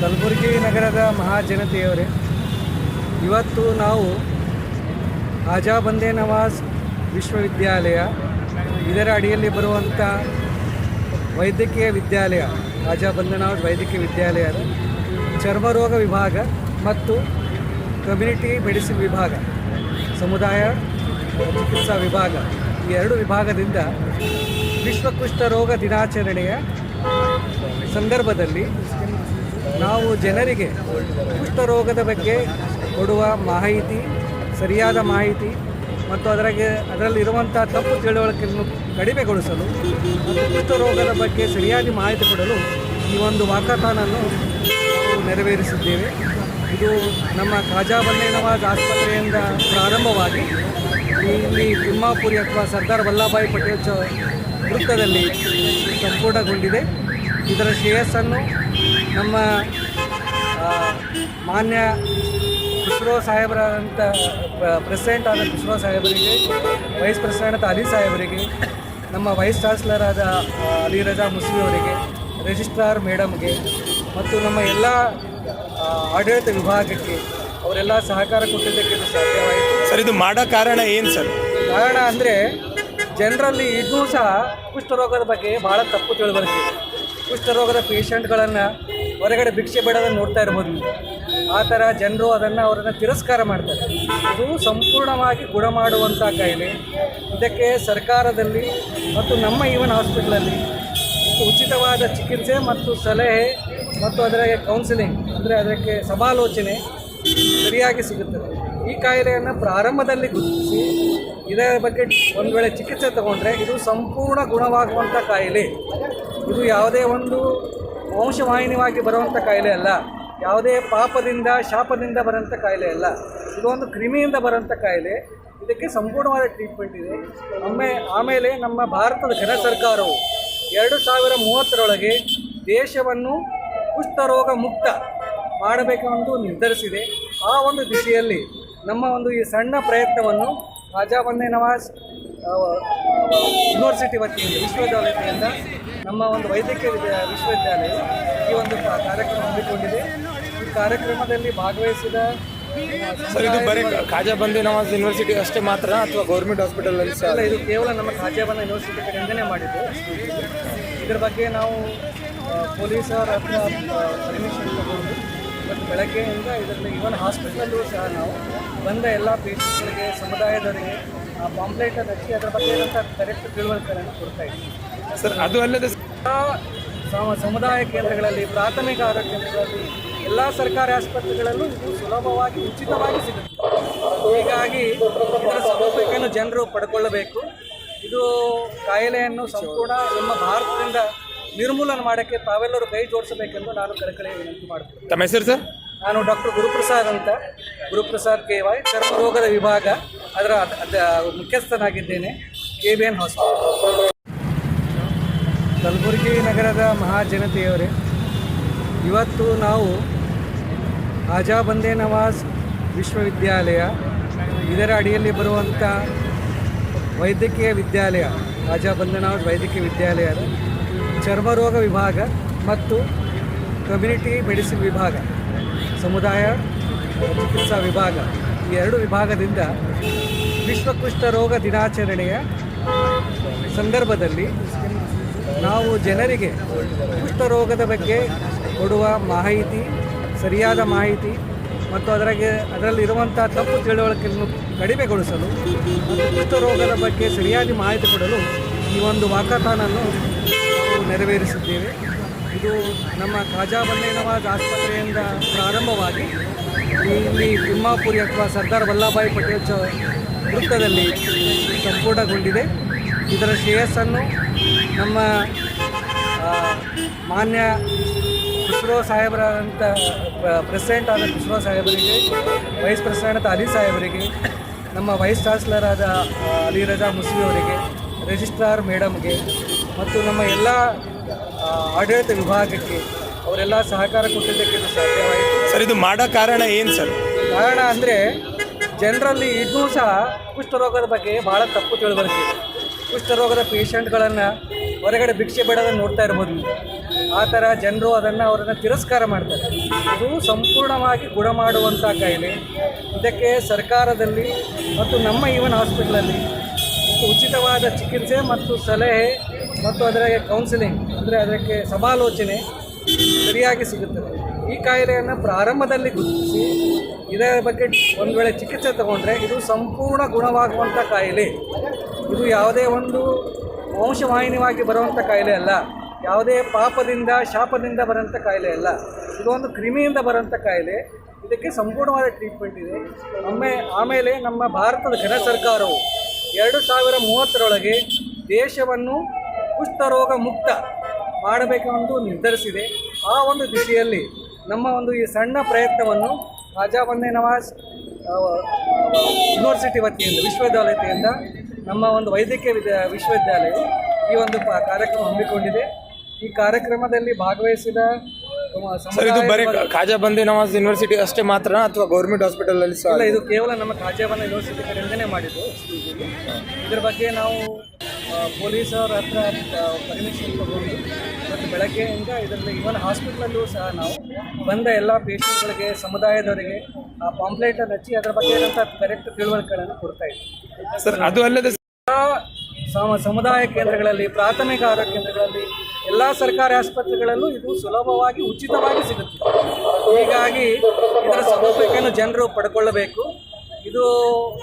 ಕಲಬುರಗಿ ನಗರದ ಮಹಾಜನತೆಯವರೇ, ಇವತ್ತು ನಾವು ಆಜಾ ಬಂದೇ ನವಾಜ್ ವಿಶ್ವವಿದ್ಯಾಲಯ ಇದರ ಅಡಿಯಲ್ಲಿ ಬರುವಂಥ ವೈದ್ಯಕೀಯ ವಿದ್ಯಾಲಯ ಆಜಾ ಬಂದೇ ನವಾಜ್ ವೈದ್ಯಕೀಯ ವಿದ್ಯಾಲಯದ ಚರ್ಮರೋಗ ವಿಭಾಗ ಮತ್ತು ಕಮ್ಯುನಿಟಿ ಮೆಡಿಸಿನ್ ವಿಭಾಗ, ಸಮುದಾಯ ಚಿಕಿತ್ಸಾ ವಿಭಾಗ, ಈ ಎರಡು ವಿಭಾಗದಿಂದ ವಿಶ್ವ ಕುಷ್ಠರೋಗ ದಿನಾಚರಣೆಯ ಸಂದರ್ಭದಲ್ಲಿ ನಾವು ಜನರಿಗೆ ಕುಷ್ಠರೋಗದ ಬಗ್ಗೆ ಕೊಡುವ ಮಾಹಿತಿ, ಸರಿಯಾದ ಮಾಹಿತಿ ಮತ್ತು ಅದರಲ್ಲಿರುವಂಥ ತಪ್ಪು ತಿಳುವಳಿಕೆಯನ್ನು ಕಡಿಮೆಗೊಳಿಸಲು ಮತ್ತು ಕುಷ್ಠರೋಗದ ಬಗ್ಗೆ ಸರಿಯಾದ ಮಾಹಿತಿ ಕೊಡಲು ಈ ಒಂದು ವಾಕಥಾನನ್ನು ನಾವು ನೆರವೇರಿಸಿದ್ದೇವೆ. ಇದು ನಮ್ಮ ಖಾಜಾ ಬಂದೇ ನವಾಜ್ ಆಸ್ಪತ್ರೆಯಿಂದ ಪ್ರಾರಂಭವಾಗಿ ಇಲ್ಲಿ ತಿಮ್ಮಾಪುರಿ ಅಥವಾ ಸರ್ದಾರ್ ವಲ್ಲಭಭಾಯಿ ಪಟೇಲ್ ವೃತ್ತದಲ್ಲಿ ಸಂಪೂರ್ಣಗೊಂಡಿದೆ. ಇದರ ಶ್ರೇಯಸ್ಸನ್ನು ನಮ್ಮ ಮಾನ್ಯ ಇಸ್ರೋ ಸಾಹೇಬರಂತ ಪ್ರೆಸಿಡೆಂಟ್ ಆದ ಇಸ್ರೋ ಸಾಹೇಬರಿಗೆ, ವೈಸ್ ಪ್ರೆಸಿಡೆಂಟ್ ಅಲಿ ಸಾಹೇಬರಿಗೆ, ನಮ್ಮ ವೈಸ್ ಚಾನ್ಸಲರ್ ಆದ ಅಲಿ ರಜಾ ಮುಸ್ವಿ ಅವರಿಗೆ, ರಿಜಿಸ್ಟ್ರಾರ್ ಮೇಡಮ್ಗೆ ಮತ್ತು ನಮ್ಮ ಎಲ್ಲ ಆಡಳಿತ ವಿಭಾಗಕ್ಕೆ ಅವರೆಲ್ಲ ಸಹಕಾರ ಕೊಟ್ಟಿದ್ದಕ್ಕೆ ಇದು ಸಾಧ್ಯವಾಯಿತು. ಸರ್, ಇದು ಮಾಡೋ ಕಾರಣ ಏನು ಸರ್? ಕಾರಣ ಅಂದರೆ ಜನರಲ್ಲಿ ಇನ್ನೂ ಸಹ ಕುಷ್ಠರೋಗದ ಬಗ್ಗೆ ಭಾಳ ತಪ್ಪು ತಿಳುವಳಿಕೆ. ಕುಷ್ಠರೋಗದ ಪೇಷಂಟ್ಗಳನ್ನು ಹೊರಗಡೆ ಭಿಕ್ಷೆ ಬೇಡೋದನ್ನು ನೋಡ್ತಾ ಇರ್ಬೋದು. ಆ ಥರ ಜನರು ಅವರನ್ನು ತಿರಸ್ಕಾರ ಮಾಡ್ತಾರೆ. ಇದು ಸಂಪೂರ್ಣವಾಗಿ ಗುಣ ಮಾಡುವಂಥ ಕಾಯಿಲೆ. ಇದಕ್ಕೆ ಸರ್ಕಾರದಲ್ಲಿ ಮತ್ತು ನಮ್ಮ ಈವನ್ ಹಾಸ್ಪಿಟಲಲ್ಲಿ ಉಚಿತವಾದ ಚಿಕಿತ್ಸೆ ಮತ್ತು ಸಲಹೆ ಮತ್ತು ಅದರ ಕೌನ್ಸಿಲಿಂಗ್ ಅಂದರೆ ಅದಕ್ಕೆ ಸಮಾಲೋಚನೆ ಸರಿಯಾಗಿ ಸಿಗುತ್ತದೆ. ಈ ಕಾಯಿಲೆಯನ್ನು ಪ್ರಾರಂಭದಲ್ಲಿ ಗುರುತಿಸಿ ಇದರ ಬಗ್ಗೆ ಒಂದು ವೇಳೆ ಚಿಕಿತ್ಸೆ ತಗೊಂಡ್ರೆ ಇದು ಸಂಪೂರ್ಣ ಗುಣವಾಗುವಂಥ ಕಾಯಿಲೆ. ಇದು ಯಾವುದೇ ಒಂದು ವಂಶವಾಹಿನಿಯಾಗಿ ಬರುವಂಥ ಕಾಯಿಲೆ ಅಲ್ಲ, ಯಾವುದೇ ಪಾಪದಿಂದ ಶಾಪದಿಂದ ಬರೋಂಥ ಕಾಯಿಲೆ ಅಲ್ಲ. ಇದು ಒಂದು ಕ್ರಿಮಿಯಿಂದ ಬರೋಂಥ ಕಾಯಿಲೆ. ಇದಕ್ಕೆ ಸಂಪೂರ್ಣವಾದ ಟ್ರೀಟ್ಮೆಂಟ್ ಇದೆ. ಆಮೇಲೆ ನಮ್ಮ ಭಾರತದ ಘನ ಸರ್ಕಾರವು 2030ರೊಳಗೆ ದೇಶವನ್ನು ಕುಷ್ಠರೋಗ ಮುಕ್ತ ಮಾಡಬೇಕೆಂದು ನಿರ್ಧರಿಸಿದೆ. ಆ ಒಂದು ದಿಶೆಯಲ್ಲಿ ನಮ್ಮ ಒಂದು ಈ ಸಣ್ಣ ಪ್ರಯತ್ನವನ್ನು ಆಜಾ ಬಂದೇ ನವಾಜ್ ಯೂನಿವರ್ಸಿಟಿ ವತಿಯಿಂದ, ವಿಶ್ವವಿದ್ಯಾಲಯದಿಂದ ನಮ್ಮ ಒಂದು ವೈದ್ಯಕೀಯ ವಿಶ್ವವಿದ್ಯಾಲಯ ಈ ಒಂದು ಕಾರ್ಯಕ್ರಮ ಹಮ್ಮಿಕೊಂಡಿದೆ. ಈ ಕಾರ್ಯಕ್ರಮದಲ್ಲಿ ಭಾಗವಹಿಸಿದ ಸರ್, ಇದು ಬರೀ ಖಾಜಾ ಬಂದೇ ನವಾಜ್ ಯೂನಿವರ್ಸಿಟಿ ಅಷ್ಟೇ ಮಾತ್ರ ಅಥವಾ ಗೌರ್ಮೆಂಟ್ ಹಾಸ್ಪಿಟಲಲ್ಲಿ ಸರ್? ಇದು ಕೇವಲ ನಮ್ಮ ಖಾಜಾ ಬಂದೇ ಯೂನಿವರ್ಸಿಟಿ ಕಡೆಯಿಂದನೇ ಮಾಡಿದ್ದು. ಇದರ ಬಗ್ಗೆ ನಾವು ಪೊಲೀಸರ ಹತ್ರ ಪರ್ಮಿಷನ್ ತಗೊಂಡು ಮತ್ತು ಬೆಳಗ್ಗೆಯಿಂದ ಇದರಲ್ಲಿ ಇವನ್ ಹಾಸ್ಪಿಟಲಲ್ಲೂ ಸಹ ನಾವು ಬಂದ ಎಲ್ಲ ಪೇಷಂಟ್ಗಳಿಗೆ, ಸಮುದಾಯದವರಿಗೆ ಪಾಂಪ್ಲೇಟನ್ನು ಹಚ್ಚಿ ಅದರ ಬಗ್ಗೆ ಇರುವಂಥ ಕರೆಕ್ಟ್ ತಿಳುವಳಿಕೆಯನ್ನು ಕೊಡ್ತಾ ಇದ್ದೀವಿ ಸರ್. ಅದು ಅಲ್ಲದೆ ಸಮುದಾಯ ಕೇಂದ್ರಗಳಲ್ಲಿ, ಪ್ರಾಥಮಿಕ ಆರೋಗ್ಯ ಕೇಂದ್ರಗಳಲ್ಲಿ, ಎಲ್ಲ ಸರ್ಕಾರಿ ಆಸ್ಪತ್ರೆಗಳಲ್ಲೂ ಇದು ಸುಲಭವಾಗಿ ಉಚಿತವಾಗಿ ಸಿಗುತ್ತೆ. ಹೀಗಾಗಿ ಇದರ ಸೌಲಭ್ಯವನ್ನು ಜನರು ಪಡ್ಕೊಳ್ಳಬೇಕು. ಇದು ಕಾಯಿಲೆಯನ್ನು ಸಂಪೂರ್ಣ ನಮ್ಮ ಭಾರತದಿಂದ ನಿರ್ಮೂಲನ ಮಾಡೋಕ್ಕೆ ತಾವೆಲ್ಲರೂ ಕೈ ಜೋಡಿಸಬೇಕೆಂದು ನಾನು ಕಳಕಳಿ ವಿನಂತಿ ಮಾಡ್ತೀನಿ. ತಮ್ಮ ಹೆಸರು ಸರ್? ನಾನು ಡಾಕ್ಟರ್ ಗುರುಪ್ರಸಾದ್ ಅಂತ, ಗುರುಪ್ರಸಾದ್ KY, ಚರ್ಮರೋಗದ ವಿಭಾಗ ಅದರ ಮುಖ್ಯಸ್ಥನಾಗಿದ್ದೇನೆ, KBN ಹಾಸ್ಪಿಟಲ್. ಕಲಬುರಗಿ ನಗರದ ಮಹಾಜನತೆಯವರೇ, ಇವತ್ತು ನಾವು ಆಜಾ ಬಂದೇ ನವಾಜ್ ವಿಶ್ವವಿದ್ಯಾಲಯ ಇದರ ಅಡಿಯಲ್ಲಿ ಬರುವಂಥ ವೈದ್ಯಕೀಯ ವಿದ್ಯಾಲಯ ಆಜಾ ಬಂದೇ ನವಾಜ್ ವೈದ್ಯಕೀಯ ವಿದ್ಯಾಲಯದ ಚರ್ಮರೋಗ ವಿಭಾಗ ಮತ್ತು ಕಮ್ಯುನಿಟಿ ಮೆಡಿಸಿನ್ ವಿಭಾಗ, ಸಮುದಾಯ ಚಿಕಿತ್ಸಾ ವಿಭಾಗ, ಈ ಎರಡು ವಿಭಾಗದಿಂದ ವಿಶ್ವ ಕುಷ್ಠರೋಗ ದಿನಾಚರಣೆಯ ಸಂದರ್ಭದಲ್ಲಿ ನಾವು ಜನರಿಗೆ ಕುಷ್ಠರೋಗದ ಬಗ್ಗೆ ಕೊಡುವ ಮಾಹಿತಿ, ಸರಿಯಾದ ಮಾಹಿತಿ ಮತ್ತು ಅದರಲ್ಲಿರುವಂಥ ತಪ್ಪು ತಿಳುವಳಿಕೆಯನ್ನು ಕಡಿಮೆಗೊಳಿಸಲು ಮತ್ತು ಕುಷ್ಠರೋಗದ ಬಗ್ಗೆ ಸರಿಯಾದ ಮಾಹಿತಿ ಕೊಡಲು ಈ ಒಂದು ವಾಕಥಾನನ್ನು ನಾವು ನೆರವೇರಿಸಿದ್ದೇವೆ. ಇದು ನಮ್ಮ ಖಾಜಾ ಬಂದೇ ನವಾಜ್ ಆಸ್ಪತ್ರೆಯಿಂದ ಪ್ರಾರಂಭವಾಗಿ ಇಲ್ಲಿ ತಿಮ್ಮಾಪುರಿ ಅಥವಾ ಸರ್ದಾರ್ ವಲ್ಲಭಭಾಯಿ ಪಟೇಲ್ ವೃತ್ತದಲ್ಲಿ ಸಂಪೂರ್ಣಗೊಂಡಿದೆ. ಇದರ ಶ್ರೇಯಸ್ಸನ್ನು ನಮ್ಮ ಮಾನ್ಯ ಇಸ್ರೋ ಸಾಹೇಬರಂತ ಪ್ರೆಸಿಡೆಂಟ್ ಆದ ಇಸ್ರೋ ಸಾಹೇಬರಿಗೆ, ವೈಸ್ ಪ್ರೆಸಿಡೆಂಟ್ ಅಲಿ ಸಾಹೇಬರಿಗೆ, ನಮ್ಮ ವೈಸ್ ಚಾನ್ಸಲರ್ ಆದ ಅಲಿ ರಜಾ ಮುಸ್ವಿ ಅವರಿಗೆ, ರಿಜಿಸ್ಟ್ರಾರ್ ಮೇಡಮ್ಗೆ ಮತ್ತು ನಮ್ಮ ಎಲ್ಲ ಆಡಳಿತ ವಿಭಾಗಕ್ಕೆ ಅವರೆಲ್ಲ ಸಹಕಾರ ಕೊಟ್ಟಿದ್ದಕ್ಕೆ ಇದು ಸಾಧ್ಯವಾಯಿತು. ಸರ್, ಇದು ಮಾಡೋ ಕಾರಣ ಏನು ಸರ್? ಕಾರಣ ಅಂದರೆ ಜನರಲ್ಲಿ ಇನ್ನೂ ಸಹ ಕುಷ್ಠರೋಗದ ಬಗ್ಗೆ ಭಾಳ ತಪ್ಪು ತಿಳುವಳಿಕೆ. ಕುಷ್ಠರೋಗದ ಪೇಷಂಟ್ಗಳನ್ನು ಹೊರಗಡೆ ಭಿಕ್ಷೆ ಬೇಡೋದನ್ನು ನೋಡ್ತಾ ಇರ್ಬೋದು ನೀವು. ಆ ಥರ ಜನರು ಅವರನ್ನು ತಿರಸ್ಕಾರ ಮಾಡ್ತಾರೆ. ಇದು ಸಂಪೂರ್ಣವಾಗಿ ಗುಣ ಮಾಡುವಂಥ ಕಾಯಿಲೆ. ಇದಕ್ಕೆ ಸರ್ಕಾರದಲ್ಲಿ ಮತ್ತು ನಮ್ಮ ಈವನ್ ಹಾಸ್ಪಿಟ್ಲಲ್ಲಿ ಉಚಿತವಾದ ಚಿಕಿತ್ಸೆ ಮತ್ತು ಸಲಹೆ ಮತ್ತು ಅದರ ಕೌನ್ಸಿಲಿಂಗ್ ಅಂದರೆ ಅದಕ್ಕೆ ಸಮಾಲೋಚನೆ ಸರಿಯಾಗಿ ಸಿಗುತ್ತದೆ. ಈ ಕಾಯಿಲೆಯನ್ನು ಪ್ರಾರಂಭದಲ್ಲಿ ಗುರುತಿಸಿ ಇದರ ಬಗ್ಗೆ ಒಂದು ವೇಳೆ ಚಿಕಿತ್ಸೆ ತಗೊಂಡ್ರೆ ಇದು ಸಂಪೂರ್ಣ ಗುಣವಾಗುವಂಥ ಕಾಯಿಲೆ. ಇದು ಯಾವುದೇ ಒಂದು ವಂಶವಾಹಿನಿಯಾಗಿ ಬರುವಂಥ ಕಾಯಿಲೆ ಅಲ್ಲ, ಯಾವುದೇ ಪಾಪದಿಂದ ಶಾಪದಿಂದ ಬರೋಂಥ ಕಾಯಿಲೆ ಅಲ್ಲ. ಇದೊಂದು ಕ್ರಿಮಿಯಿಂದ ಬರೋಂಥ ಕಾಯಿಲೆ. ಇದಕ್ಕೆ ಸಂಪೂರ್ಣವಾದ ಟ್ರೀಟ್ಮೆಂಟ್ ಇದೆ. ಆಮೇಲೆ ನಮ್ಮ ಭಾರತದ ಘನ ಸರ್ಕಾರವು 2030ರೊಳಗೆ ದೇಶವನ್ನು ಕುಷ್ಠರೋಗ ಮುಕ್ತ ಮಾಡಬೇಕೆಂದು ನಿರ್ಧರಿಸಿದೆ. ಆ ಒಂದು ದಿಶೆಯಲ್ಲಿ ನಮ್ಮ ಒಂದು ಈ ಸಣ್ಣ ಪ್ರಯತ್ನವನ್ನು ಖಾಜಾ ಬಂದೇ ನವಾಜ್ ಯೂನಿವರ್ಸಿಟಿ ವತಿಯಿಂದ ವಿಶ್ವವಿದ್ಯಾಲಯದಿಂದ ನಮ್ಮ ಒಂದು ವೈದ್ಯಕೀಯ ವಿಶ್ವವಿದ್ಯಾಲಯವು ಈ ಒಂದು ಕಾರ್ಯಕ್ರಮ ಹಮ್ಮಿಕೊಂಡಿದೆ. ಈ ಕಾರ್ಯಕ್ರಮದಲ್ಲಿ ಭಾಗವಹಿಸಿದ ಸರ್ ಇದು ಬರೀ ಖಾಜಾ ಬಂದೇ ನವಾಜ್ ಯೂನಿವರ್ಸಿಟಿ ಅಷ್ಟೇ ಮಾತ್ರ ಅಥವಾ ಗೌರ್ಮೆಂಟ್ ಹಾಸ್ಪಿಟಲಲ್ಲಿ ಸಹ? ಇಲ್ಲ, ಇದು ಕೇವಲ ನಮ್ಮ ಖಾಜಾ ಬಂದೇ ಯೂನಿವರ್ಸಿಟಿ ಕಡೆಯಿಂದನೇ ಮಾಡಿದ್ದು. ಇದರ ಬಗ್ಗೆ ನಾವು ಪೊಲೀಸರ ಹತ್ರ ಪರ್ಮಿಷನ್ ತಗೊಂಡು ಮತ್ತು ಬೆಳಗ್ಗೆಯಿಂದ ಇದರಲ್ಲಿ ಇವನ್ ಹಾಸ್ಪಿಟ್ಲಲ್ಲೂ ಸಹ ನಾವು ಬಂದ ಎಲ್ಲ ಪೇಷಂಟ್ಗಳಿಗೆ ಸಮುದಾಯದವರಿಗೆ ಆ ಪಾಂಪ್ಲೇಟನ್ನು ಹಚ್ಚಿ ಅದರ ಬಗ್ಗೆ ಇರೋಂಥ ಕರೆಕ್ಟ್ ತಿಳುವಳಿಕೆಗಳನ್ನು ಕೊಡ್ತಾ ಇದ್ದೀವಿ. ಸರ್ ಅದು ಅಲ್ಲದೆ ಸಮುದಾಯ ಕೇಂದ್ರಗಳಲ್ಲಿ, ಪ್ರಾಥಮಿಕ ಆರೋಗ್ಯ ಕೇಂದ್ರಗಳಲ್ಲಿ, ಎಲ್ಲ ಸರ್ಕಾರಿ ಆಸ್ಪತ್ರೆಗಳಲ್ಲೂ ಇದು ಸುಲಭವಾಗಿ ಉಚಿತವಾಗಿ ಸಿಗುತ್ತೆ. ಹೀಗಾಗಿ ಇದರ ಸದುಪಯೋಗವನ್ನು ಜನರು ಪಡ್ಕೊಳ್ಳಬೇಕು. ಇದು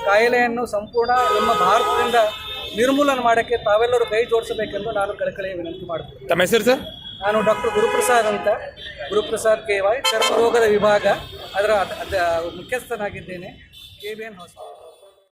ಕಾಯಿಲೆಯನ್ನು ಸಂಪೂರ್ಣ ನಮ್ಮ ಭಾರತದಿಂದ ನಿರ್ಮೂಲನೆ ಮಾಡೋಕ್ಕೆ ತಾವೆಲ್ಲರೂ ಕೈ ಜೋಡಿಸಬೇಕೆಂದು ನಾನು ಕಳಕಳಿಯ ವಿನಂತಿ ಮಾಡ್ತೀನಿ. ತಮ್ಮ ಹೆಸರು ಸರ್? ನಾನು ಡಾಕ್ಟರ್ ಗುರುಪ್ರಸಾದ್ ಅಂತ, ಗುರುಪ್ರಸಾದ್ KY, ಚರ್ಮ ರೋಗದ ವಿಭಾಗ ಅದರ ಮುಖ್ಯಸ್ಥನಾಗಿದ್ದೇನೆ, KBN ಹಾಸ್ಪಿಟಲ್.